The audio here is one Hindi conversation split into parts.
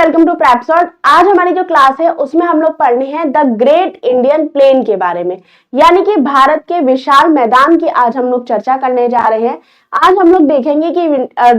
Welcome to प्रैप्सॉट। आज हमारी जो क्लास है उसमें हम लोग पढ़ने हैं द ग्रेट इंडियन प्लेन के बारे में, यानी कि भारत के विशाल मैदान की आज हम लोग चर्चा करने जा रहे हैं। आज हम लोग देखेंगे कि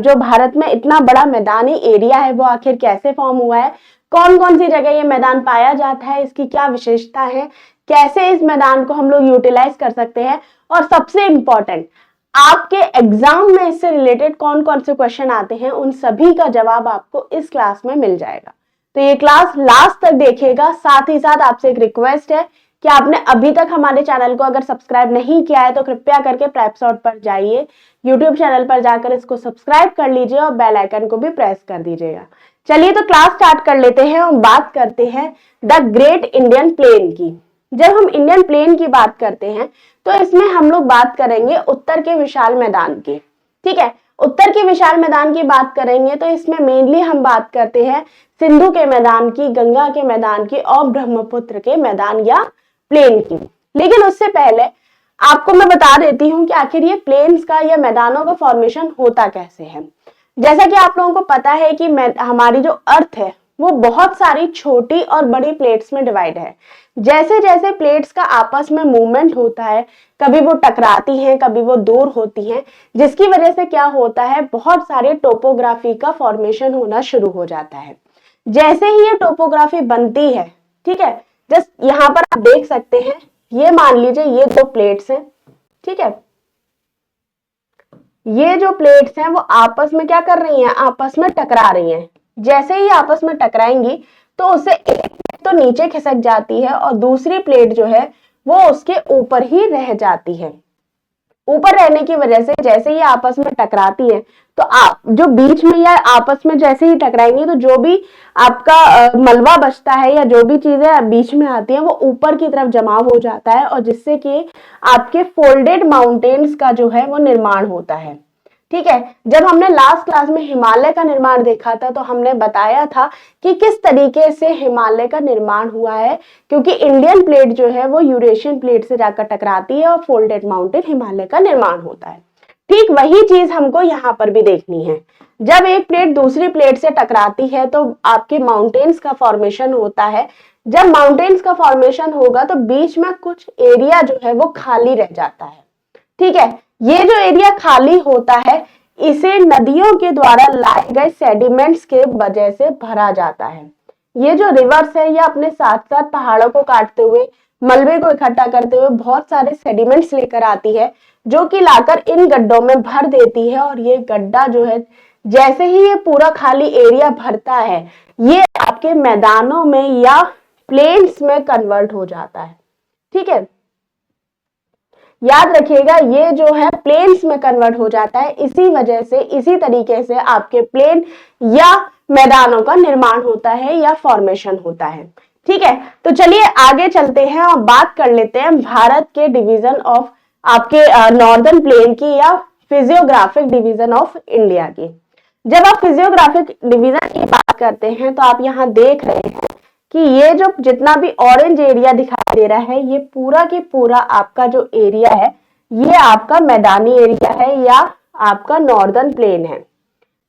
जो भारत में इतना बड़ा मैदानी एरिया है वो आखिर कैसे फॉर्म हुआ है, कौन कौन सी जगह ये मैदान पाया जाता है, इसकी क्या विशेषता है, कैसे इस मैदान को हम लोग यूटिलाइज कर सकते हैं, और सबसे इंपॉर्टेंट आपके एग्जाम में इससे रिलेटेड कौन कौन से क्वेश्चन आते हैं, उन सभी का जवाब आपको इस क्लास में मिल जाएगा। तो ये क्लास लास्ट तक देखिएगा। साथ ही साथ आपसे एक रिक्वेस्ट है कि आपने अभी तक हमारे चैनल को अगर सब्सक्राइब नहीं किया है तो कृपया करके प्रैप्सॉट पर जाइए, यूट्यूब चैनल पर जाकर इसको सब्सक्राइब कर लीजिए और बेल आइकन को भी प्रेस कर दीजिएगा। चलिए तो क्लास स्टार्ट कर लेते हैं और बात करते हैं द ग्रेट इंडियन प्लेन की। जब हम इंडियन प्लेन की बात करते हैं तो इसमें हम लोग बात करेंगे उत्तर के विशाल मैदान की। ठीक है, उत्तर के विशाल मैदान की बात करेंगे तो इसमें मेनली हम बात करते हैं सिंधु के मैदान की, गंगा के मैदान की और ब्रह्मपुत्र के मैदान या प्लेन की। लेकिन उससे पहले आपको मैं बता देती हूँ कि आखिर ये प्लेन्स का या मैदानों का फॉर्मेशन होता कैसे है। जैसा कि आप लोगों को पता है कि हमारी जो अर्थ है वो बहुत सारी छोटी और बड़ी प्लेट्स में डिवाइड है। जैसे जैसे प्लेट्स का आपस में मूवमेंट होता है, कभी वो टकराती हैं, कभी वो दूर होती हैं, जिसकी वजह से क्या होता है, बहुत सारे टोपोग्राफी का फॉर्मेशन होना शुरू हो जाता है। जैसे ही ये टोपोग्राफी बनती है, ठीक है, जस्ट यहाँ पर आप देख सकते हैं, ये मान लीजिए ये दो प्लेट्स हैं। ठीक है, ये जो प्लेट्स हैं वो आपस में क्या कर रही हैं, आपस में टकरा रही हैं। जैसे ही आपस में टकराएंगी तो उससे एक प्लेट तो नीचे खिसक जाती है और दूसरी प्लेट जो है वो उसके ऊपर ही रह जाती है। ऊपर रहने की वजह से जैसे ही आपस में टकराती है तो आप जो बीच में या आपस में जैसे ही टकराएंगी तो जो भी आपका मलबा बचता है या जो भी चीजें बीच में आती हैं वो ऊपर की तरफ जमा हो जाता है, और जिससे कि आपके फोल्डेड माउंटेन्स का जो है वो निर्माण होता है। ठीक है, जब हमने लास्ट क्लास में हिमालय का निर्माण देखा था तो हमने बताया था कि किस तरीके से हिमालय का निर्माण हुआ है, क्योंकि इंडियन प्लेट जो है वो यूरेशियन प्लेट से जाकर टकराती है और फोल्डेड माउंटेन हिमालय का निर्माण होता है। ठीक वही चीज हमको यहाँ पर भी देखनी है। जब एक प्लेट दूसरी प्लेट से टकराती है तो आपके माउंटेन्स का फॉर्मेशन होता है। जब माउंटेन्स का फॉर्मेशन होगा तो बीच में कुछ एरिया जो है वो खाली रह जाता है। ठीक है, ये जो एरिया खाली होता है इसे नदियों के द्वारा लाए गए सेडिमेंट्स के वजह से भरा जाता है। ये जो रिवर्स है ये अपने साथ साथ पहाड़ों को काटते हुए, मलबे को इकट्ठा करते हुए बहुत सारे सेडिमेंट्स लेकर आती है, जो कि लाकर इन गड्ढों में भर देती है। और ये गड्ढा जो है जैसे ही ये पूरा खाली एरिया भरता है ये आपके मैदानों में या प्लेन्स में कन्वर्ट हो जाता है। ठीक है, याद रखिएगा ये जो है प्लेन्स में कन्वर्ट हो जाता है। इसी वजह से, इसी तरीके से आपके प्लेन या मैदानों का निर्माण होता है या फॉर्मेशन होता है। ठीक है, तो चलिए आगे चलते हैं और बात कर लेते हैं भारत के डिवीजन ऑफ आपके नॉर्दर्न प्लेन की या फिजियोग्राफिक डिवीजन ऑफ इंडिया की। जब आप फिजियोग्राफिक डिवीजन की बात करते हैं तो आप यहाँ देख रहे हैं कि ये जो जितना भी ऑरेंज एरिया दिखाई दे रहा है ये पूरा के पूरा आपका जो एरिया है ये आपका मैदानी एरिया है या आपका नॉर्दर्न प्लेन है।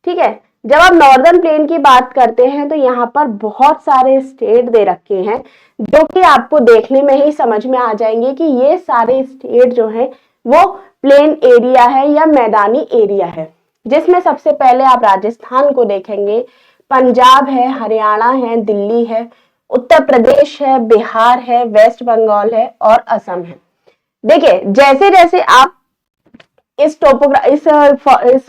ठीक है, जब आप नॉर्दर्न प्लेन की बात करते हैं तो यहाँ पर बहुत सारे स्टेट दे रखे हैं जो कि आपको देखने में ही समझ में आ जाएंगे कि ये सारे स्टेट जो है वो प्लेन एरिया है या मैदानी एरिया है। जिसमें सबसे पहले आप राजस्थान को देखेंगे, पंजाब है, हरियाणा है, दिल्ली है, उत्तर प्रदेश है, बिहार है, वेस्ट बंगाल है और असम है। देखिए जैसे जैसे आप इस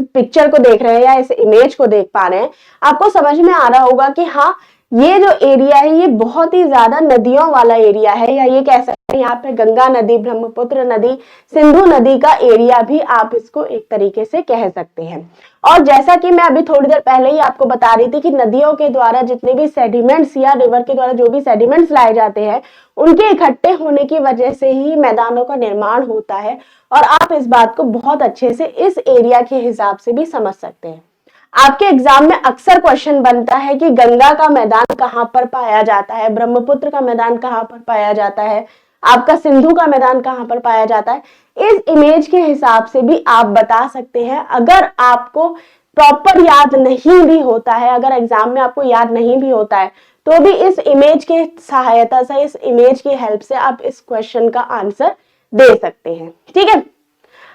पिक्चर को देख रहे हैं या इस इमेज को देख पा रहे हैं, आपको समझ में आ रहा होगा कि हाँ ये जो एरिया है ये बहुत ही ज्यादा नदियों वाला एरिया है, या ये कह सकते हैं यहाँ पे गंगा नदी, ब्रह्मपुत्र नदी, सिंधु नदी का एरिया भी आप इसको एक तरीके से कह सकते हैं। और जैसा कि मैं अभी थोड़ी देर पहले ही आपको बता रही थी कि नदियों के द्वारा जितने भी सेडिमेंट्स या रिवर के द्वारा जो भी सेडिमेंट्स लाए जाते हैं उनके इकट्ठे होने की वजह से ही मैदानों का निर्माण होता है। और आप इस बात को बहुत अच्छे से इस एरिया के हिसाब से भी समझ सकते हैं। आपके एग्जाम में अक्सर क्वेश्चन बनता है कि गंगा का मैदान कहाँ पर पाया जाता है, ब्रह्मपुत्र का मैदान कहाँ पर पाया जाता है, आपका सिंधु का मैदान कहाँ पर पाया जाता है। इस इमेज के हिसाब से भी आप बता सकते हैं। अगर आपको प्रॉपर याद नहीं भी होता है, अगर एग्जाम में आपको याद नहीं भी होता है, तो भी इस इमेज की सहायता से, इस इमेज की हेल्प से आप इस क्वेश्चन का आंसर दे सकते हैं। ठीक है,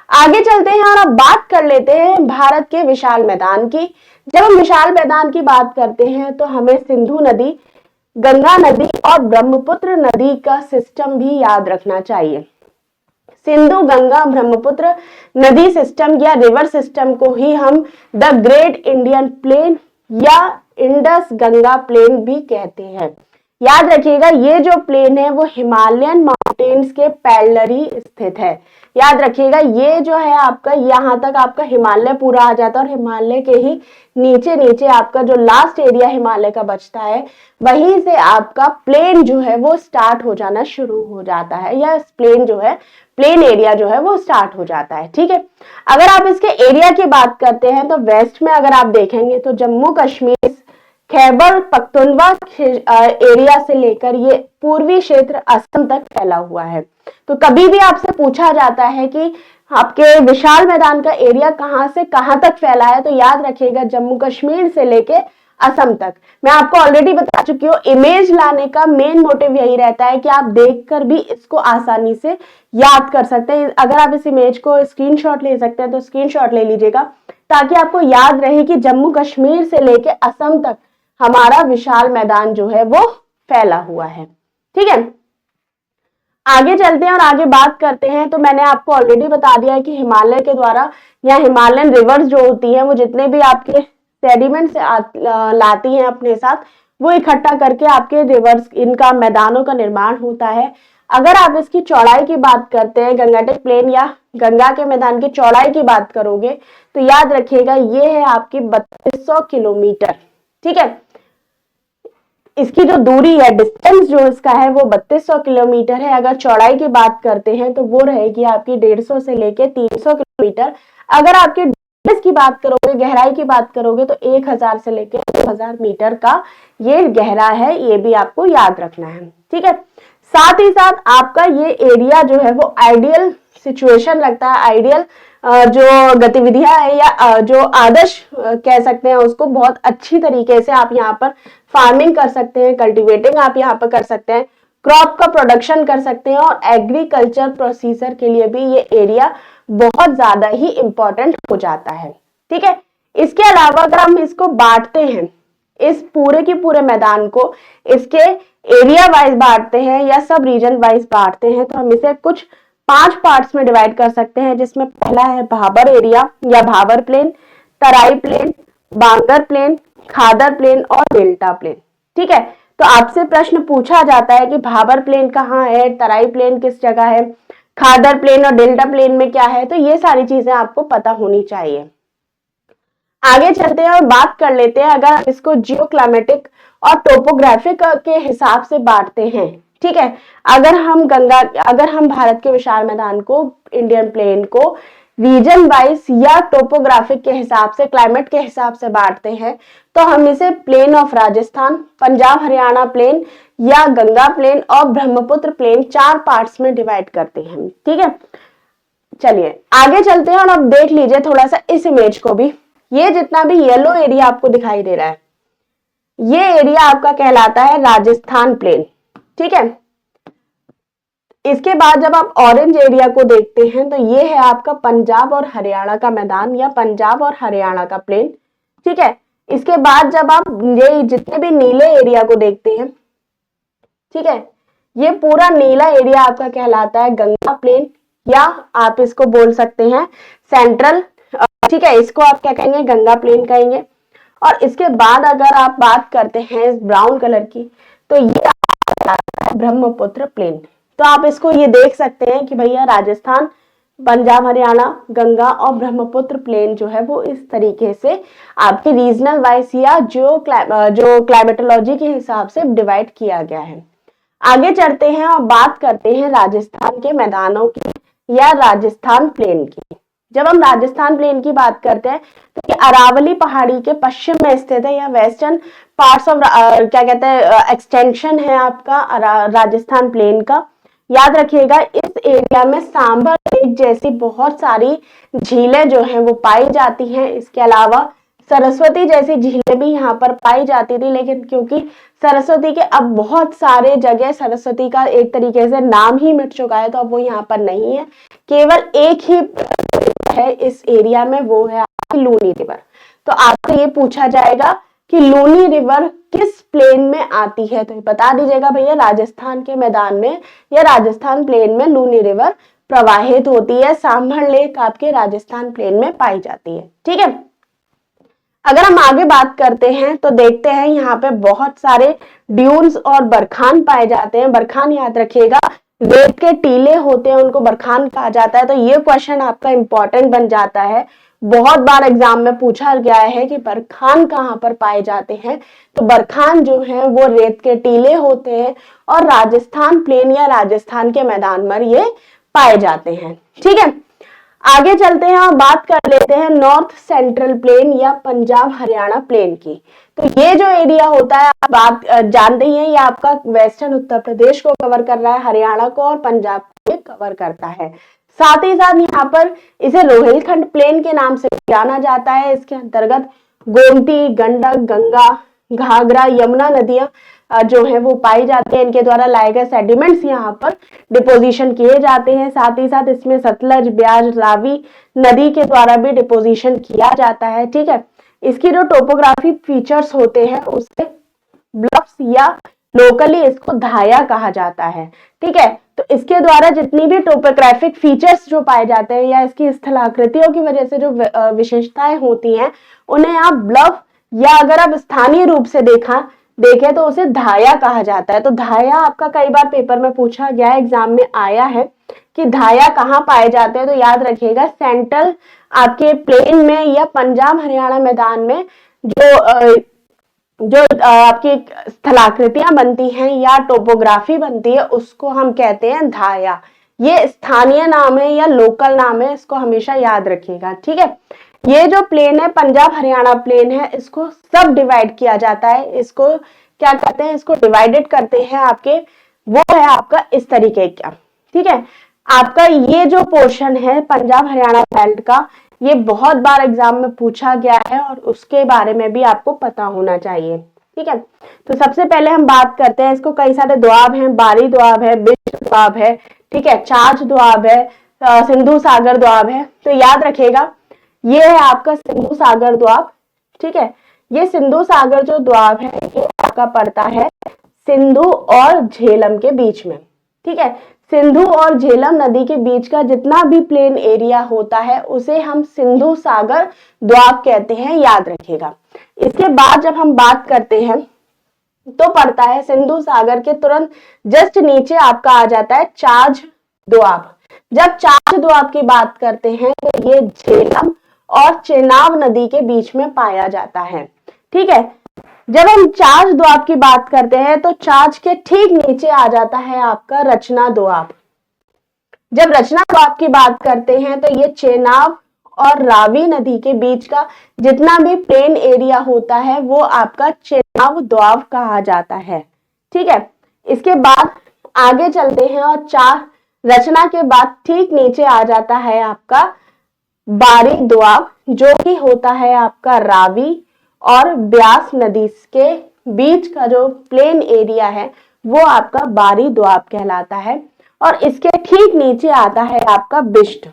आगे चलते हैं और अब बात कर लेते हैं भारत के विशाल मैदान की। जब हम विशाल मैदान की बात करते हैं तो हमें सिंधु नदी, गंगा नदी और ब्रह्मपुत्र नदी का सिस्टम भी याद रखना चाहिए। सिंधु, गंगा, ब्रह्मपुत्र नदी सिस्टम या रिवर सिस्टम को ही हम द ग्रेट इंडियन प्लेन या इंडस गंगा प्लेन भी कहते हैं। याद रखिएगा, ये जो प्लेन है वो हिमालयन माउंटेन्स के पैरेलली स्थित है। याद रखिएगा, ये जो है आपका, यहाँ तक आपका हिमालय पूरा आ जाता है और हिमालय के ही नीचे नीचे आपका जो लास्ट एरिया हिमालय का बचता है, वहीं से आपका प्लेन जो है वो स्टार्ट हो जाना शुरू हो जाता है, या प्लेन जो है, प्लेन एरिया जो है वो स्टार्ट हो जाता है। ठीक है, अगर आप इसके एरिया की बात करते हैं तो वेस्ट में अगर आप देखेंगे तो जम्मू कश्मीर, खैबर पख्तूनख्वा एरिया से लेकर ये पूर्वी क्षेत्र असम तक फैला हुआ है। तो कभी भी आपसे पूछा जाता है कि आपके विशाल मैदान का एरिया कहां से कहां तक फैला है, तो याद रखिएगा जम्मू कश्मीर से लेके असम तक। मैं आपको ऑलरेडी बता चुकी हूँ, इमेज लाने का मेन मोटिव यही रहता है कि आप देखकर भी इसको आसानी से याद कर सकते हैं। अगर आप इस इमेज को स्क्रीनशॉट ले सकते हैं तो स्क्रीनशॉट ले लीजिएगा, ताकि आपको याद रहे कि जम्मू कश्मीर से लेके असम तक हमारा विशाल मैदान जो है वो फैला हुआ है। ठीक है, आगे चलते हैं और आगे बात करते हैं। तो मैंने आपको ऑलरेडी बता दिया है कि हिमालय के द्वारा या हिमालयन रिवर्स जो होती हैं वो जितने भी आपके सेडिमेंट से लाती हैं अपने साथ, वो इकट्ठा करके आपके रिवर्स, इनका मैदानों का निर्माण होता है। अगर आप इसकी चौड़ाई की बात करते हैं, गंगेटिक प्लेन या गंगा के मैदान की चौड़ाई की बात करोगे तो याद रखिएगा ये है आपकी 3200 किलोमीटर। ठीक है, इसकी जो दूरी है, डिस्टेंस जो इसका है वो 3200 किलोमीटर है। अगर चौड़ाई की बात करते हैं तो वो रहेगी आपकी 150 से लेके 300 किलोमीटर। अगर आपकी डिस्टेंस की बात करोगे, गहराई की बात करोगे तो 1000 से लेके 2000 मीटर का ये गहरा है, ये भी आपको याद रखना है। ठीक है, साथ ही साथ आपका ये एरिया जो है वो आइडियल सिचुएशन लगता है, आइडियल जो गतिविधियां है या जो आदर्श कह सकते हैं उसको, बहुत अच्छी तरीके से आप यहाँ पर फार्मिंग कर सकते हैं, कल्टीवेटिंग आप यहाँ पर कर सकते हैं, क्रॉप का प्रोडक्शन कर सकते हैं, और एग्रीकल्चर प्रोसीजर के लिए भी ये एरिया बहुत ज्यादा ही इंपॉर्टेंट हो जाता है। ठीक है, इसके अलावा अगर हम इसको बांटते हैं, इस पूरे के पूरे मैदान को इसके एरिया वाइज बांटते हैं या सब रीजन वाइज बांटते हैं, तो हम इसे कुछ 5 पार्ट्स में डिवाइड कर सकते हैं, जिसमें पहला है भाबर एरिया या भाबर प्लेन, तराई प्लेन, बांगर प्लेन, खादर प्लेन और डेल्टा प्लेन। ठीक है, तो आपसे प्रश्न पूछा जाता है कि भाबर प्लेन कहाँ है, तराई प्लेन किस जगह है, खादर प्लेन और डेल्टा प्लेन में क्या है, तो ये सारी चीजें आपको पता होनी चाहिए। आगे चलते हैं और बात कर लेते हैं, अगर इसको जियो क्लाइमेटिक और टोपोग्राफिक के हिसाब से बांटते हैं। ठीक है, अगर हम भारत के विशाल मैदान को, इंडियन प्लेन को रीजन वाइज या टोपोग्राफिक के हिसाब से, क्लाइमेट के हिसाब से बांटते हैं, तो हम इसे plain of Rajasthan, Punjab Haryana plain या गंगा प्लेन और ब्रह्मपुत्र प्लेन 4 पार्ट्स में डिवाइड करते हैं। ठीक है, चलिए आगे चलते हैं और अब देख लीजिए थोड़ा सा इस इमेज को भी। ये जितना भी येलो एरिया आपको दिखाई दे रहा है, ये एरिया आपका कहलाता है राजस्थान प्लेन। ठीक है, इसके बाद जब आप ऑरेंज एरिया को देखते हैं तो ये है आपका पंजाब और हरियाणा का मैदान या पंजाब और हरियाणा का प्लेन। ठीक है, इसके बाद जब आप ये जितने भी नीले एरिया को देखते हैं, ठीक है, ये पूरा नीला एरिया आपका कहलाता है गंगा प्लेन, या आप इसको बोल सकते हैं सेंट्रल। ठीक है, इसको आप क्या कहेंगे, गंगा प्लेन कहेंगे। और इसके बाद अगर आप बात करते हैं इस ब्राउन कलर की, तो ये ब्रह्मपुत्र प्लेन। तो आप इसको ये देख सकते हैं कि भैया राजस्थान, पंजाब हरियाणा, गंगा और ब्रह्मपुत्र प्लेन जो है वो इस तरीके से आपके रीजनल वाइज या जो क्लाइमेटोलॉजी के हिसाब से डिवाइड किया गया है। आगे चलते हैं और बात करते हैं राजस्थान के मैदानों की या राजस्थान प्लेन की। जब हम राजस्थान प्लेन की बात करते हैं तो ये अरावली पहाड़ी के पश्चिम में स्थित है, या वेस्टर्न पार्ट्स ऑफ क्या कहते हैं एक्सटेंशन है आपका राजस्थान प्लेन का। याद रखिएगा, इस एरिया में सांभर लेक जैसी बहुत सारी झीलें जो हैं वो पाई जाती हैं। इसके अलावा सरस्वती जैसी झीलें भी यहाँ पर पाई जाती थी, लेकिन क्योंकि सरस्वती के अब बहुत सारे जगह सरस्वती का एक तरीके से नाम ही मिट चुका है, तो अब वो यहाँ पर नहीं है। केवल एक ही है इस एरिया में, वो है आपकी लूनी रिवर। तो आपसे ये पूछा जाएगा कि लूनी रिवर किस प्लेन में आती है, तो बता दीजिएगा भैया राजस्थान के मैदान में या राजस्थान प्लेन में लूनी रिवर प्रवाहित होती है। सांभर लेक आपके राजस्थान प्लेन में पाई जाती है। ठीक है, अगर हम आगे बात करते हैं तो देखते हैं यहाँ पे बहुत सारे ड्यून्स और बरखान पाए जाते हैं। बरखान याद रखिएगा, रेत के टीले होते हैं, उनको बरखान कहा जाता है। तो ये क्वेश्चन आपका इंपॉर्टेंट बन जाता है, बहुत बार एग्जाम में पूछा गया है कि बरखान कहाँ पर पाए जाते हैं। तो बरखान जो है वो रेत के टीले होते हैं और राजस्थान प्लेन या राजस्थान के मैदान पर ये पाए जाते हैं। ठीक है, आगे चलते हैं और बात कर लेते हैं नॉर्थ सेंट्रल प्लेन या पंजाब हरियाणा प्लेन की। तो ये जो एरिया होता है आप बात जानते ही हैं, ये आपका वेस्टर्न उत्तर प्रदेश को कवर कर रहा है, हरियाणा को और पंजाब को कवर करता है। साथ ही साथ यहाँ पर इसे रोहिलखंड प्लेन के नाम से जाना जाता है। इसके अंतर्गत गोमती, गंडक, गंगा, घाघरा, यमुना नदियां जो है वो पाई जाती है। इनके द्वारा लाए गए सेडिमेंट्स यहाँ पर डिपोजिशन किए जाते हैं। साथ ही साथ इसमें सतलज, ब्यास, रावी नदी के द्वारा भी डिपोजिशन किया जाता है। ठीक है, इसकी जो टोपोग्राफी फीचर्स होते हैं उससे ब्लॉक्स या लोकली इसको धाया कहा जाता है। ठीक है, तो इसके द्वारा जितनी भी टोपोग्राफिक फीचर्स जो पाए जाते हैं या इसकी स्थलाकृतियों की वजह से जो विशेषताएं होती हैं उन्हें आप ब्लफ या अगर आप स्थानीय रूप से देखें तो उसे धाया कहा जाता है। तो धाया आपका कई बार पेपर में पूछा गया है, एग्जाम में आया है कि धाया कहाँ पाए जाते हैं। तो याद रखिएगा सेंट्रल आपके प्लेन में या पंजाब हरियाणा मैदान में जो आपकी स्थलाकृतियां बनती हैं या टोपोग्राफी बनती है उसको हम कहते हैं धाया। ये स्थानीय नाम है या लोकल नाम है, इसको हमेशा याद रखिएगा। ठीक है, ये जो प्लेन है पंजाब हरियाणा प्लेन है, इसको सब डिवाइड किया जाता है। इसको क्या कहते हैं, इसको डिवाइडेड करते हैं आपके, वो है आपका इस तरीके का। ठीक है, आपका ये जो पोर्शन है पंजाब हरियाणा बेल्ट का, ये बहुत बार एग्जाम में पूछा गया है और उसके बारे में भी आपको पता होना चाहिए। ठीक है, तो सबसे पहले हम बात करते हैं, इसको कई सारे दोआब हैं, बारी दोआब है, बिष्ट दोआब है, ठीक है, चाच दोआब है, सिंधु सागर दोआब है। तो याद रखिएगा ये है आपका सिंधु सागर दोआब। ठीक है, ये सिंधु सागर जो दोआब है ये आपका पड़ता है सिंधु और झेलम के बीच में। ठीक है, सिंधु और झेलम नदी के बीच का जितना भी प्लेन एरिया होता है उसे हम सिंधु सागर दोआब कहते हैं, याद रखिएगा। इसके बाद जब हम बात करते हैं तो पड़ता है सिंधु सागर के तुरंत जस्ट नीचे आपका आ जाता है चाज दोआब। जब चाच दोआब की बात करते हैं तो ये झेलम और चेनाब नदी के बीच में पाया जाता है। ठीक है, जब हम चाच दोआब की बात करते हैं तो चाच के ठीक नीचे आ जाता है आपका रचना दोआब। जब रचना दोआब की बात करते हैं तो ये चेनाब और रावी नदी के बीच का जितना भी प्लेन एरिया होता है वो आपका चेनाब दोआब कहा जाता है। ठीक है, इसके बाद आगे चलते हैं और चार रचना के बाद ठीक नीचे आ जाता है आपका बारी दोआब, जो कि होता है आपका रावी और ब्यास नदी के बीच का जो प्लेन एरिया है वो आपका बारी दोआब कहलाता है। और इसके ठीक नीचे आता है आपका बिष्ट।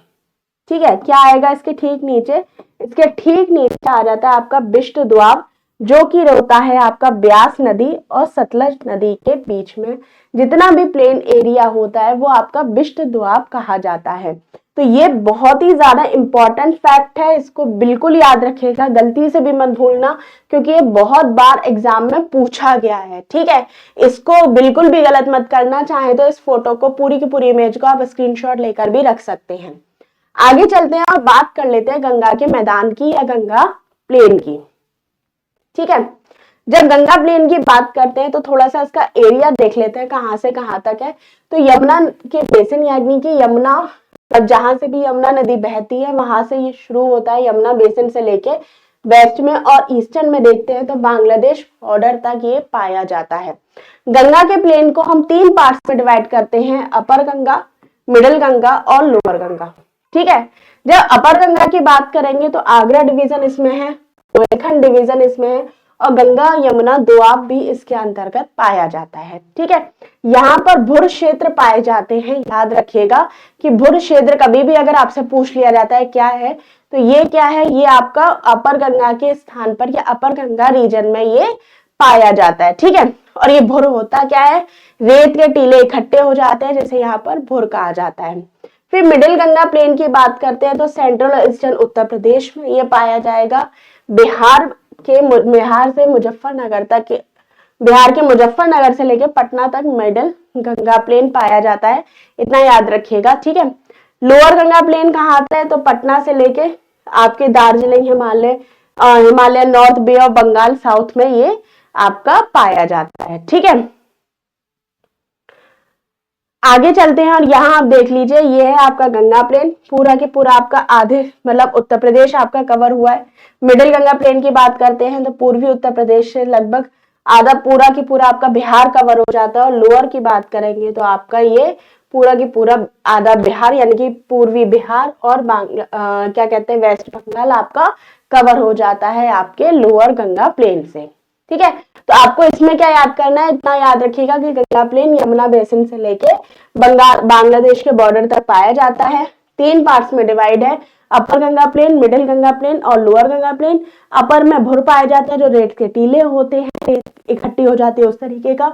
ठीक है, क्या आएगा इसके ठीक नीचे, इसके ठीक नीचे आ जाता है आपका बिष्ट दोआब, जो कि होता है आपका ब्यास नदी और सतलज नदी के बीच में जितना भी प्लेन एरिया होता है वो आपका बिष्ट दोआब कहा जाता है। तो ये बहुत ही ज्यादा इंपॉर्टेंट फैक्ट है, इसको बिल्कुल याद रखिएगा, गलती से भी मत भूलना, क्योंकि ये बहुत बार एग्जाम में पूछा गया है। ठीक है, इसको बिल्कुल भी गलत मत करना। चाहे तो इस फोटो को पूरी की पूरी इमेज को आप स्क्रीनशॉट लेकर भी रख सकते हैं। आगे चलते हैं और बात कर लेते हैं गंगा के मैदान की या गंगा प्लेन की। ठीक है, जब गंगा प्लेन की बात करते हैं तो थोड़ा सा इसका एरिया देख लेते हैं कहां से कहां तक है। तो यमुना के बेसिन यानी कि यमुना जहां से भी यमुना नदी बहती है वहां से ये शुरू होता है, यमुना बेसिन से लेके वेस्ट में और ईस्टर्न में देखते हैं तो बांग्लादेश बॉर्डर तक ये पाया जाता है। गंगा के प्लेन को हम 3 पार्ट्स में डिवाइड करते हैं, अपर गंगा, मिडिल गंगा और लोअर गंगा। ठीक है, जब अपर गंगा की बात करेंगे तो आगरा डिवीजन इसमें है, बुंदेलखंड डिवीजन इसमें है और गंगा यमुना दोआब भी इसके अंतर्गत पाया जाता है। ठीक है, यहाँ पर भूर क्षेत्र पाए जाते हैं। याद रखिएगा कि भूर क्षेत्र कभी भी अगर आपसे पूछ लिया जाता है क्या है, तो ये क्या है, ये आपका अपर गंगा के स्थान पर या अपर गंगा रीजन में ये पाया जाता है। ठीक है, और ये भूर होता क्या है, रेत के टीले इकट्ठे हो जाते हैं, जैसे यहाँ पर भूर कहा जाता है। फिर मिडिल गंगा प्लेन की बात करते हैं तो सेंट्रल और ईस्टर्न उत्तर प्रदेश में ये पाया जाएगा। बिहार से मुजफ्फरनगर तक, बिहार के मुजफ्फरनगर से लेकर पटना तक मिडिल गंगा प्लेन पाया जाता है, इतना याद रखिएगा। ठीक है, लोअर गंगा प्लेन कहाँ आता है, तो पटना से लेके आपके Darjeeling, Himalaya north, bay of Bengal south में ये आपका पाया जाता है। ठीक है, आगे चलते हैं और यहाँ आप देख लीजिए, ये है आपका गंगा प्लेन, पूरा के पूरा आपका आधे मतलब उत्तर प्रदेश आपका कवर हुआ है। मिडिल गंगा प्लेन की बात करते हैं तो पूर्वी उत्तर प्रदेश से लगभग आधा पूरा की पूरा आपका बिहार कवर हो जाता है। और लोअर की बात करेंगे तो आपका ये पूरा की पूरा आधा बिहार यानी कि पूर्वी बिहार और क्या कहते हैं वेस्ट बंगाल आपका कवर हो जाता है आपके लोअर गंगा प्लेन से। ठीक है, तो आपको इसमें क्या याद करना है, इतना याद रखिएगा कि गंगा प्लेन यमुना बेसिन से लेके बांग्लादेश के बॉर्डर तक पाया जाता है। 3 पार्ट्स में डिवाइड है, upper Ganga plain, middle Ganga plain और लोअर गंगा प्लेन। अपर में भूर पाया जाता है, जो रेत के टीले होते हैं, रेत इकट्ठी हो जाती है उस तरीके का।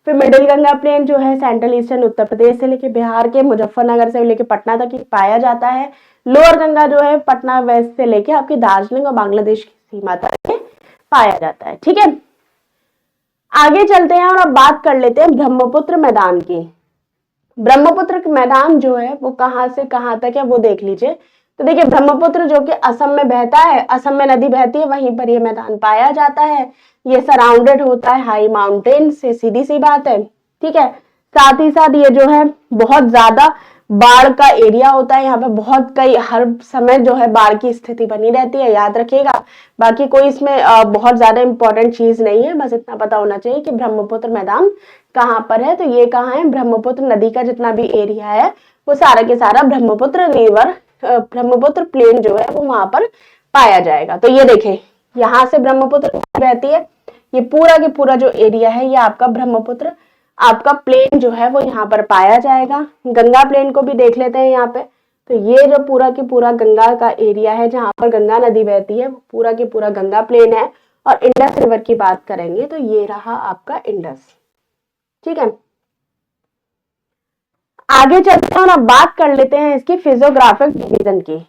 फिर मिडिल गंगा प्लेन जो है सेंट्रल ईस्टर्न उत्तर प्रदेश से लेके बिहार के मुजफ्फरनगर से लेके पटना तक पाया जाता है। लोअर गंगा जो है पटना वेस्ट से लेके आपकी दार्जिलिंग और बांग्लादेश की सीमा तक पाया जाता है। ठीक है, आगे चलते हैं और अब बात कर लेते हैं ब्रह्मपुत्र मैदान की। ब्रह्मपुत्र मैदान जो है वो कहां से कहां तक है वो देख लीजिए। तो देखिए, ब्रह्मपुत्र जो कि असम में बहता है, असम में नदी बहती है, वहीं पर ये मैदान पाया जाता है। ये सराउंडेड होता है हाई माउंटेन से, सीधी सी बात है। ठीक है, साथ ही साथ ये जो है बहुत ज्यादा बाढ़ का एरिया होता है, यहाँ पे बहुत कई हर समय जो है बाढ़ की स्थिति बनी रहती है, याद रखिएगा। बाकी कोई इसमें बहुत ज्यादा इंपॉर्टेंट चीज नहीं है, बस इतना पता होना चाहिए कि ब्रह्मपुत्र मैदान कहाँ पर है। तो ये कहाँ है, ब्रह्मपुत्र नदी का जितना भी एरिया है वो सारा के सारा ब्रह्मपुत्र रिवर, ब्रह्मपुत्र प्लेन जो है वो वहां पर पाया जाएगा। तो ये देखें, यहाँ से ब्रह्मपुत्र बहती है, ये पूरा के पूरा जो एरिया है ये आपका ब्रह्मपुत्र आपका प्लेन जो है वो यहाँ पर पाया जाएगा। गंगा प्लेन को भी देख लेते हैं यहाँ पे। तो ये जो पूरा के पूरा गंगा का एरिया है जहां पर गंगा नदी बहती है, वो पूरा के पूरा गंगा प्लेन है। और इंडस रिवर की बात करेंगे तो ये रहा आपका इंडस। ठीक है, आगे चलते हैं और अब बात कर लेते हैं इसकी फिजियोग्राफिक डिवीजन की।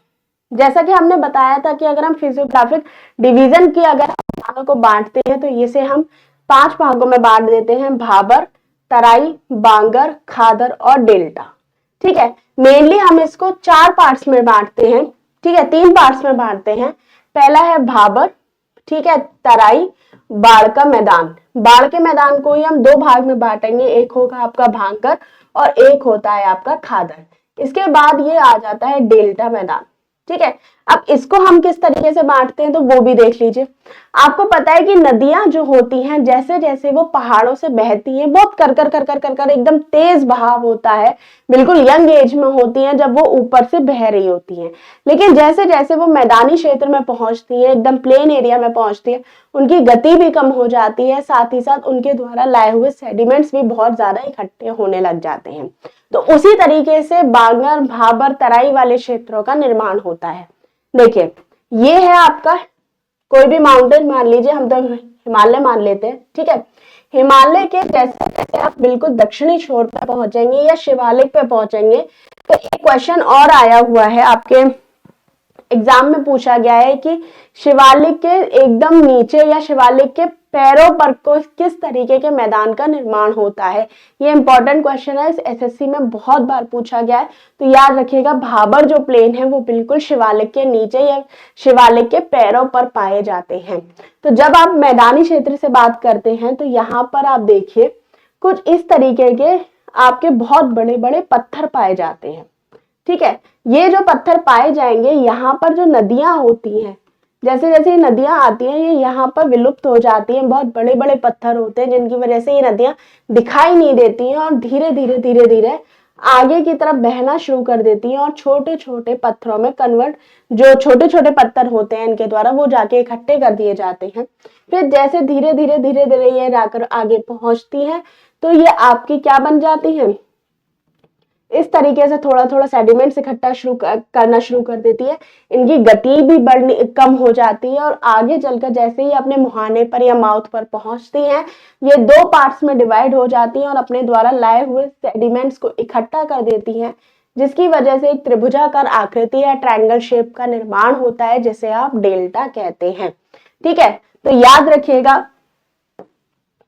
जैसा कि हमने बताया था कि अगर हम फिजियोग्राफिक डिवीजन की अगर भागों को बांटते हैं तो इसे हम 5 भागों में बांट देते हैं, भाबर, तराई, बांगर, खादर और डेल्टा। ठीक है, मेनली हम इसको 4 पार्ट्स में बांटते हैं। ठीक है, 3 पार्ट्स में बांटते हैं। पहला है भाबर, ठीक है, तराई, बाढ़ का मैदान। बाढ़ के मैदान को ही हम 2 भाग में बांटेंगे, एक होगा आपका भांकर और एक होता है आपका खादर। इसके बाद ये आ जाता है डेल्टा मैदान। ठीक है, अब इसको हम किस तरीके से बांटते हैं तो वो भी देख लीजिए। आपको पता है कि नदियां जो होती हैं जैसे जैसे वो पहाड़ों से बहती हैं, बहुत कर कर कर कर कर कर एकदम तेज बहाव होता है, बिल्कुल यंग एज में होती हैं जब वो ऊपर से बह रही होती हैं। लेकिन जैसे जैसे वो मैदानी क्षेत्र में पहुंचती है, एकदम प्लेन एरिया में पहुंचती है, उनकी गति भी कम हो जाती है, साथ ही साथ उनके द्वारा लाए हुए सेडिमेंट्स भी बहुत ज्यादा इकट्ठे होने लग जाते हैं। तो उसी तरीके से बांगर, भाबर, तराई वाले क्षेत्रों का निर्माण होता है। देखिए, ये है आपका कोई भी माउंटेन मान लीजिए, हम तो हिमालय मान लेते हैं। ठीक है, हिमालय के जैसे जैसे आप बिल्कुल दक्षिणी छोर पर पहुंचेंगे या शिवालिक पे पहुंचेंगे तो एक क्वेश्चन और आया हुआ है आपके एग्जाम में, पूछा गया है कि शिवालिक के एकदम नीचे या शिवालिक के पैरों पर को किस तरीके के मैदान का निर्माण होता है। ये इंपॉर्टेंट क्वेश्चन है, इस एसएससी में बहुत बार पूछा गया है। तो याद रखिएगा, भाबर जो प्लेन है वो बिल्कुल शिवालिक के नीचे या शिवालिक के पैरों पर पाए जाते हैं। तो जब आप मैदानी क्षेत्र से बात करते हैं तो यहाँ पर आप देखिए कुछ इस तरीके के आपके बहुत बड़े बड़े पत्थर पाए जाते हैं। ठीक है, ये जो पत्थर पाए जाएंगे, यहाँ पर जो नदियां होती हैं, जैसे जैसे ये नदियां आती हैं ये यहाँ पर विलुप्त हो जाती हैं। बहुत बड़े बड़े पत्थर होते हैं जिनकी वजह से ये नदियां दिखाई नहीं देती हैं और धीरे धीरे धीरे धीरे आगे की तरफ बहना शुरू कर देती है और छोटे छोटे पत्थरों में कन्वर्ट, जो छोटे छोटे पत्थर होते हैं इनके द्वारा वो जाके इकट्ठे कर दिए जाते हैं। फिर जैसे धीरे धीरे धीरे धीरे ये जाकर आगे पहुंचती है तो ये आपकी क्या बन जाती है, इस तरीके से थोड़ा थोड़ा सेडिमेंट्स इकट्ठा करना शुरू कर देती है। इनकी गति भी बढ़नी कम हो जाती है और आगे चलकर जैसे ही अपने मुहाने पर या माउथ पर पहुंचती हैं, ये दो पार्ट्स में डिवाइड हो जाती हैं और अपने द्वारा लाए हुए सेडिमेंट्स को इकट्ठा कर देती हैं, जिसकी वजह से एक त्रिभुजाकार आकृति या ट्रायंगल शेप का निर्माण होता है, जिसे आप डेल्टा कहते हैं। ठीक है, तो याद रखिएगा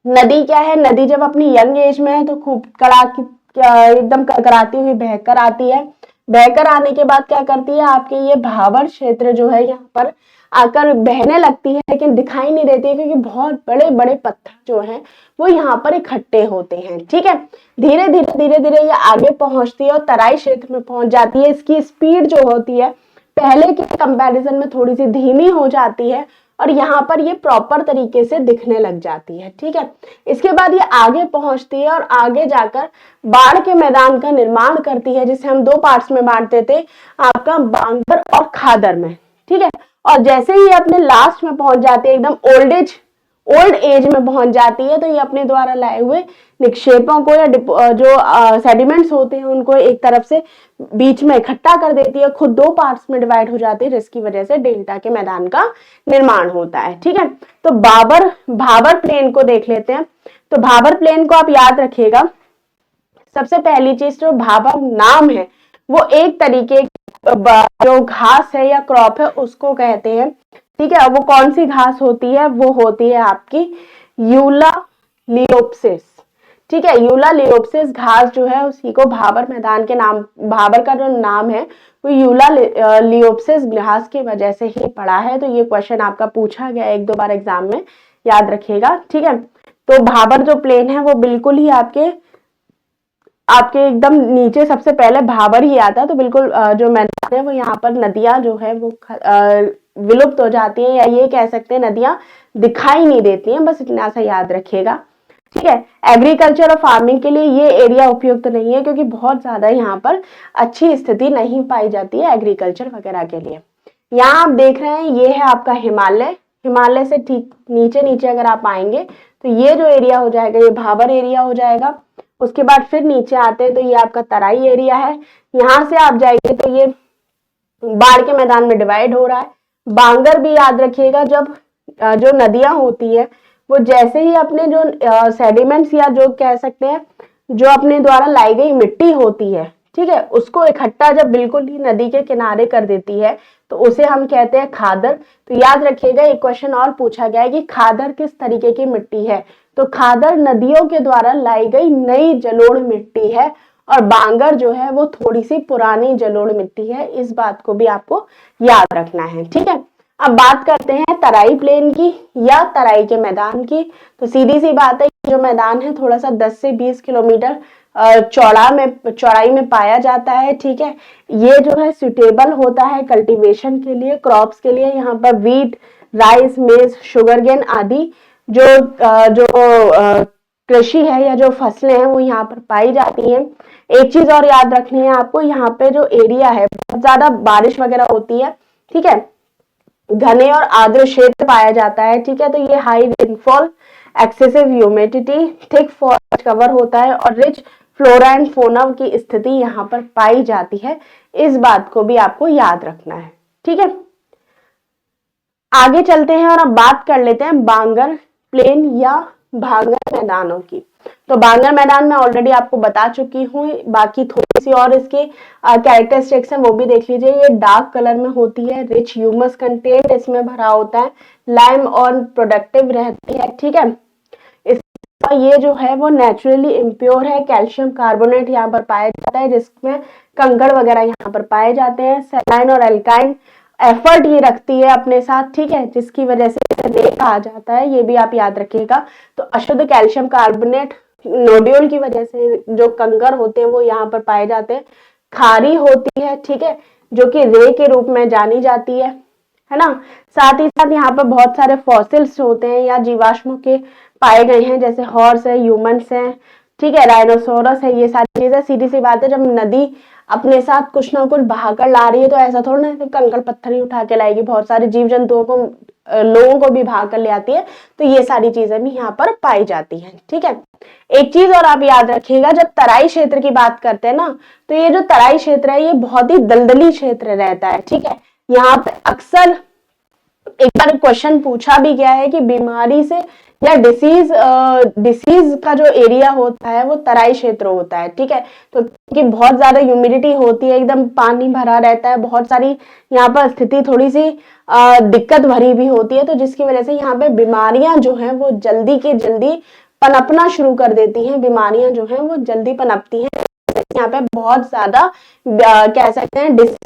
नदी क्या है, नदी जब अपनी यंग एज में है तो खूब कड़ाकी एकदम करकराती हुई बहकर आती है। बहकर आने के बाद क्या करती है, आपके ये भाबर क्षेत्र जो है यहाँ पर आकर बहने लगती है, लेकिन दिखाई नहीं देती है क्योंकि बहुत बड़े बड़े पत्थर जो हैं वो यहाँ पर इकट्ठे होते हैं। ठीक है, धीरे धीरे धीरे धीरे ये आगे पहुंचती है और तराई क्षेत्र में पहुंच जाती है। इसकी स्पीड जो होती है पहले के कंपैरिजन में थोड़ी सी धीमी हो जाती है और यहाँ पर ये प्रॉपर तरीके से दिखने लग जाती है। ठीक है, इसके बाद ये आगे पहुंचती है और आगे जाकर बाढ़ के मैदान का निर्माण करती है, जिसे हम दो पार्ट्स में बांटते थे, आपका बांगर और खादर में। ठीक है, और जैसे ही अपने लास्ट में पहुंच जाती है, एकदम ओल्ड एज में पहुंच जाती है, तो ये अपने द्वारा लाए हुए निक्षेपों को या जो सेडिमेंट्स होते हैं उनको एक तरफ से बीच में इकट्ठा कर देती है, खुद दो पार्ट्स में डिवाइड हो जाती है, जिसकी वजह से डेल्टा के मैदान का निर्माण होता है। ठीक है, तो भाबर प्लेन को देख लेते हैं। तो भाबर प्लेन को आप याद रखिएगा, सबसे पहली चीज जो भाबर नाम है वो एक तरीके जो घास है या क्रॉप है उसको कहते हैं। ठीक है, वो कौन सी घास होती है, वो होती है आपकी यूलालियोप्सिस। ठीक है, यूलालियोप्सिस घास जो है उसी को भाबर मैदान के नाम, भाबर का जो नाम है वो यूलालियोप्सिस घास की वजह से ही पड़ा है। तो ये क्वेश्चन आपका पूछा गया एक दो बार एग्जाम में, याद रखिएगा। ठीक है, तो भाबर जो प्लेन है वो बिल्कुल ही आपके एकदम नीचे सबसे पहले भाबर ही आता है। तो बिल्कुल जो मैदान है वो यहाँ पर नदियां जो है वो विलुप्त हो जाती हैं, या ये कह सकते हैं नदियां दिखाई नहीं देती हैं, बस इतना सा याद रखिएगा। ठीक है, एग्रीकल्चर और फार्मिंग के लिए ये एरिया उपयुक्त नहीं है क्योंकि बहुत ज्यादा यहाँ पर अच्छी स्थिति नहीं पाई जाती है एग्रीकल्चर वगैरह के लिए। यहाँ आप देख रहे हैं ये है आपका हिमालय, हिमालय से ठीक नीचे नीचे अगर आप आएंगे तो ये जो एरिया हो जाएगा ये भाबर एरिया हो जाएगा। उसके बाद फिर नीचे आते हैं तो ये आपका तराई एरिया है। यहाँ से आप जाएंगे तो ये बाढ़ के मैदान में डिवाइड हो रहा है। बांगर भी याद रखिएगा, जब जो नदियां होती है वो जैसे ही अपने जो सेडिमेंट्स या जो कह सकते हैं जो अपने द्वारा लाई गई मिट्टी होती है, ठीक है, उसको इकट्ठा जब बिल्कुल ही नदी के किनारे कर देती है तो उसे हम कहते हैं खादर। तो याद रखिएगा एक क्वेश्चन और पूछा गया है कि खादर किस तरीके की मिट्टी है, तो खादर नदियों के द्वारा लाई गई नई जलोढ़ मिट्टी है और बांगर जो है वो थोड़ी सी पुरानी जलोढ़ मिट्टी है। इस बात को भी आपको याद रखना है। ठीक है, अब बात करते हैं तराई प्लेन की या तराई के मैदान की। तो सीधी सी बात है जो मैदान है थोड़ा सा 10 से 20 किलोमीटर चौड़ाई में पाया जाता है। ठीक है, ये जो है सुटेबल होता है कल्टीवेशन के लिए, क्रॉप्स के लिए। यहाँ पर वीट, राइस, मेज, शुगरकेन आदि जो कृषि है या जो फसलें हैं वो यहाँ पर पाई जाती हैं। एक चीज और याद रखनी है आपको, यहाँ पे जो एरिया है बहुत ज्यादा बारिश वगैरह होती है। ठीक है, घने और आर्द्र क्षेत्र पाया जाता है। ठीक है, तो ये high rainfall, excessive humidity, thick forest cover होता है और रिच फ्लोरा एंड फौना की स्थिति यहाँ पर पाई जाती है। इस बात को भी आपको याद रखना है। ठीक है, आगे चलते हैं और अब बात कर लेते हैं बांगर प्लेन या भांगर मैदानों की। तो बांगर मैदान में ऑलरेडी आपको बता चुकी हूँ, बाकी थोड़ी सी और इसके कैरेक्टरिस्टिक्स हैं वो भी देख लीजिए। ये डार्क कलर में होती है, रिच ह्यूमस कंटेंट इसमें भरा होता है, लाइम और प्रोडक्टिव रहती है। ठीक है, इसका ये जो है वो नेचुरली इम्प्योर है, कैल्शियम कार्बोनेट यहाँ पर पाया जाता है, जिसमें कंकड़ वगैरह यहाँ पर पाए जाते हैं। सैलाइन और एल्काइन एफर्ट ये रखती है अपने साथ। ठीक है, जिसकी वजह से इसे कहा जाता है, ये भी आप याद रखिएगा। तो अशुद्ध कैल्शियम कार्बोनेट नोड्यूल की वजह से जो कंकड़ होते हैं वो यहाँ पर पाए जाते हैं। खारी होती है, ठीक है, जो कि रे के रूप में जानी जाती है ना। साथ ही साथ यहाँ पर बहुत सारे फॉसिल्स होते हैं या जीवाश्मों के पाए गए हैं, जैसे हॉर्स है, ह्यूमन्स हैं। ठीक है, राइनोसोरस है, ये सारी चीजें। सीधी सी बात है, जब नदी अपने साथ कुछ ना कुछ बहाकर ला रही है तो ऐसा थोड़ा ना कंकड़ पत्थर ही उठा के लाएगी, बहुत सारे जीव जंतुओं को, लोगों को भी बहा कर ले आती है। तो ये सारी चीजें भी यहाँ पर पाई जाती हैं। ठीक है, एक चीज और आप याद रखिएगा, जब तराई क्षेत्र की बात करते हैं ना, तो ये जो तराई क्षेत्र है ये बहुत ही दलदली क्षेत्र रहता है। ठीक है, यहाँ पे अक्सर एक बार क्वेश्चन पूछा भी गया है कि बीमारी से या डिसीज का जो एरिया होता है वो तराई क्षेत्र होता है। ठीक है, तो कि बहुत ज्यादा ह्यूमिडिटी होती है, एकदम पानी भरा रहता है, बहुत सारी यहाँ पर स्थिति थोड़ी सी दिक्कत भरी भी होती है, तो जिसकी वजह से यहाँ पे बीमारियां जो है वो जल्दी के जल्दी पनपना शुरू कर देती हैं। बीमारियां जो है वो जल्दी पनपती हैं, यहाँ पे बहुत ज्यादा कह सकते हैं डिसीज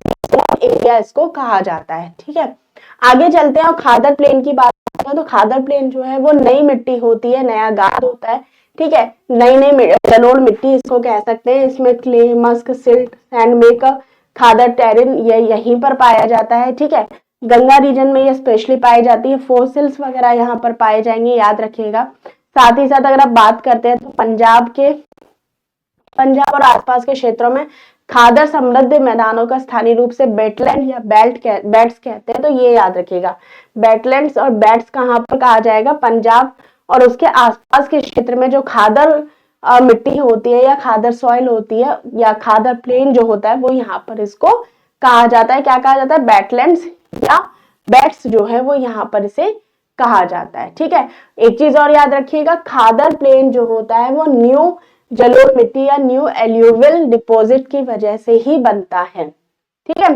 एरिया इसको कहा जाता है। ठीक है, आगे चलते हैं और खादर प्लेन की बात करते हैं। तो खादर प्लेन जो है वो नई मिट्टी होती है, नया गाद होता है। ठीक है, नई जलोढ़ मिट्टी इसको कह सकते हैं। इसमें क्ले, मस्क, सिल्ट, सैंडमेकर, खादर, टेरिन ये यहीं पर पाया जाता है। ठीक है, गंगा रीजन में ये स्पेशली पाई जाती है। फोसिल्स वगैरह यहाँ पर पाए जाएंगे, याद रखिएगा। साथ ही साथ अगर आप बात करते हैं तो पंजाब और आसपास के क्षेत्रों में खादर समृद्ध मैदानों का स्थानीय रूप से बेटलैंड या बेट्स कहते हैं। तो ये याद रखिएगा, बेटलैंड्स और बेट्स कहाँ पर कहा जाएगा? पंजाब और उसके आसपास के क्षेत्र में जो खादर मिट्टी होती है या खादर सॉइल होती है या खादर प्लेन जो होता है वो यहाँ पर इसको कहा जाता है। क्या कहा जाता है? बेटलैंड्स या बेट्स जो है वो यहाँ पर इसे कहा जाता है। ठीक है, एक चीज और याद रखिएगा, खादर प्लेन जो होता है वो न्यू जलोढ़ मिट्टी या न्यू एल्यूवियल डिपॉजिट की वजह से ही बनता है। ठीक है,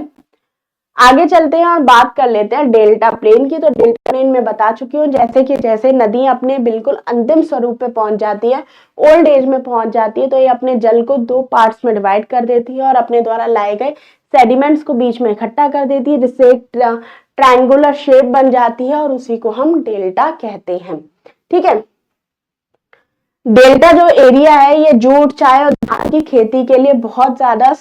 आगे चलते हैं और बात कर लेते हैं डेल्टा प्लेन की। तो डेल्टा प्लेन में बता चुकी हूँ, जैसे नदी अपने बिल्कुल अंतिम स्वरूप पे पहुंच जाती है, ओल्ड एज में पहुंच जाती है, तो ये अपने जल को 2 पार्ट्स में डिवाइड कर देती है और अपने द्वारा लाए गए सेडिमेंट्स को बीच में इकट्ठा कर देती है, जिससे एक ट्रायंगुलर शेप बन जाती है और उसी को हम डेल्टा कहते हैं। ठीक है, डेल्टा जो एरिया है ये जूट, चाय और धान की खेती के लिए बहुत ज्यादा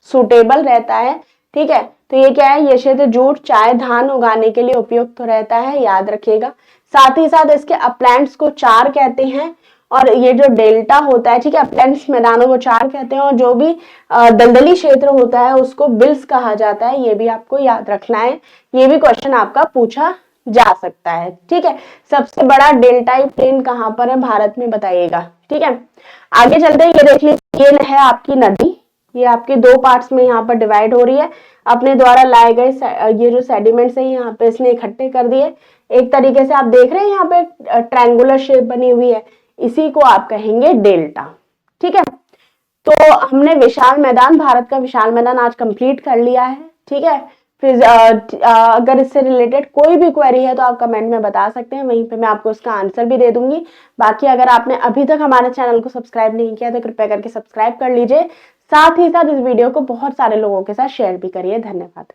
सुटेबल रहता है। ठीक है, तो ये क्या है? ये क्षेत्र जूट, चाय, धान उगाने के लिए उपयुक्त तो रहता है, याद रखिएगा। साथ ही साथ इसके अपलैंड्स को चार कहते हैं और ये जो डेल्टा होता है, ठीक है, अपलैंड्स मैदानों को चार कहते हैं और जो भी दलदली क्षेत्र होता है उसको बिल्स कहा जाता है। ये भी आपको याद रखना है, ये भी क्वेश्चन आपका पूछा जा सकता है। ठीक है, सबसे बड़ा डेल्टाई प्लेन कहाँ पर है भारत में, बताइएगा। ठीक है, आगे चलते हैं। ये देख लीजिए, ये है आपकी नदी, ये आपके 2 पार्ट्स में यहाँ पर डिवाइड हो रही है। अपने द्वारा लाए गए ये जो सेडिमेंट्स है यहाँ पे इसने इकट्ठे कर दिए। एक तरीके से आप देख रहे हैं यहाँ पे ट्रायंगुलर शेप बनी हुई है, इसी को आप कहेंगे डेल्टा। ठीक है, तो हमने विशाल मैदान, भारत का विशाल मैदान आज कंप्लीट कर लिया है। ठीक है, फिर अगर इससे रिलेटेड कोई भी क्वेरी है तो आप कमेंट में बता सकते हैं, वहीं पे मैं आपको उसका आंसर भी दे दूंगी। बाकी अगर आपने अभी तक हमारे चैनल को सब्सक्राइब नहीं किया तो कृपया करके सब्सक्राइब कर लीजिए। साथ ही साथ इस वीडियो को बहुत सारे लोगों के साथ शेयर भी करिए। धन्यवाद।